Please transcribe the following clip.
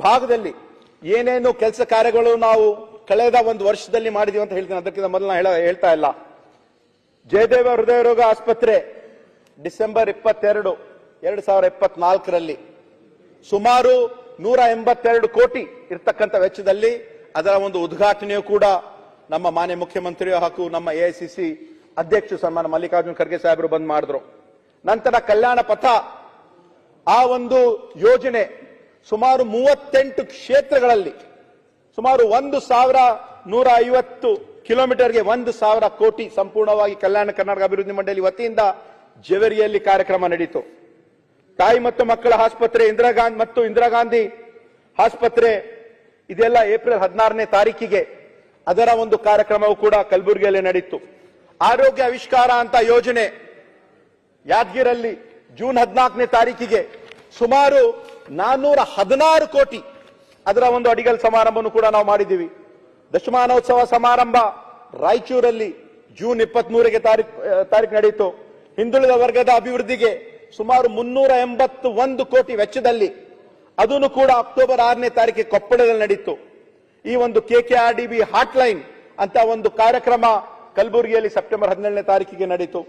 ಭಾಗದಲ್ಲಿ ಏನೇನು ಕೆಲಸ ಕಾರ್ಯಗಳು ನಾವು ಕಳೆದ ಒಂದು ವರ್ಷದಲ್ಲಿ ಮಾಡಿದೀವಿ ಅಂತ ಹೇಳ್ತೀನಿ. ಅದಕ್ಕಿಂತ ಮೊದಲು ಹೇಳ್ತಾ ಇಲ್ಲ. ಜಯದೇವ ಹೃದಯ ರೋಗ ಆಸ್ಪತ್ರೆ ಡಿಸೆಂಬರ್ 22, 2024ರಲ್ಲಿ ಸುಮಾರು 182 ಕೋಟಿ ಇರ್ತಕ್ಕಂಥ ವೆಚ್ಚದಲ್ಲಿ ಅದರ ಒಂದು ಉದ್ಘಾಟನೆಯು ಕೂಡ ನಮ್ಮ ಮಾನ್ಯ ಮುಖ್ಯಮಂತ್ರಿಯು ಹಾಗೂ ನಮ್ಮ ಎಐಸಿಸಿ ಅಧ್ಯಕ್ಷರು ಸನ್ಮಾನ ಮಲ್ಲಿಕಾರ್ಜುನ್ ಖರ್ಗೆ ಸಾಹೇಬರು ಬಂದ್ ಮಾಡಿದ್ರು. ನಂತರ ಕಲ್ಯಾಣ ಪಥ ಆ ಒಂದು ಯೋಜನೆ ಸುಮಾರು 38 ಕ್ಷೇತ್ರಗಳಲ್ಲಿ ಸುಮಾರು 1150 ಕಿಲೋಮೀಟರ್ಗೆ 1,000 ಕೋಟಿ ಸಂಪೂರ್ಣವಾಗಿ ಕಲ್ಯಾಣ ಕರ್ನಾಟಕ ಅಭಿವೃದ್ಧಿ ಮಂಡಳಿ ವತಿಯಿಂದ ಜೇವರಿಯಲ್ಲಿ ಕಾರ್ಯಕ್ರಮ ನಡೆಯಿತು. ತಾಯಿ ಮತ್ತು ಮಕ್ಕಳ ಆಸ್ಪತ್ರೆ ಇಂದಿರಾ ಗಾಂಧಿ ಆಸ್ಪತ್ರೆ ಇದೆಲ್ಲ ಏಪ್ರಿಲ್ 16ನೇ ತಾರೀಕಿಗೆ ಅದರ ಒಂದು ಕಾರ್ಯಕ್ರಮವು ಕೂಡ ಕಲಬುರಗಿಯಲ್ಲಿ ನಡೆಯಿತು. ಆರೋಗ್ಯ ಆವಿಷ್ಕಾರ ಅಂತ ಯೋಜನೆ ಯಾದಗಿರಲ್ಲಿ ಜೂನ್ 14ನೇ ತಾರೀಕಿಗೆ ಸುಮಾರು 416 ಕೋಟಿ ಅದರ ಒಂದು ಅಡಿಗಲ್ ಸಮಾರಂಭವನ್ನು ಕೂಡ ನಾವು ಮಾಡಿದ್ದೀವಿ. ದಶಮಾನೋತ್ಸವ ಸಮಾರಂಭ ರಾಯಚೂರಲ್ಲಿ ಜೂನ್ 23ಗೆ ತಾರೀಕು ನಡೆಯಿತು. ಹಿಂದುಳಿದ ವರ್ಗದ ಅಭಿವೃದ್ಧಿಗೆ ಸುಮಾರು 381 ಕೋಟಿ ವೆಚ್ಚದಲ್ಲಿ ಅದನ್ನು ಕೂಡ ಅಕ್ಟೋಬರ್ 6ನೇ ತಾರೀಕಿಗೆ ಕೊಪ್ಪಳದಲ್ಲಿ ನಡೆಯಿತು. ಈ ಒಂದು KKRDB ಹಾಟ್ಲೈನ್ ಅಂತ ಒಂದು ಕಾರ್ಯಕ್ರಮ ಕಲಬುರಗಿಯಲ್ಲಿ ಸೆಪ್ಟೆಂಬರ್ 17ನೇ ತಾರೀಕಿಗೆ ನಡೆಯಿತು.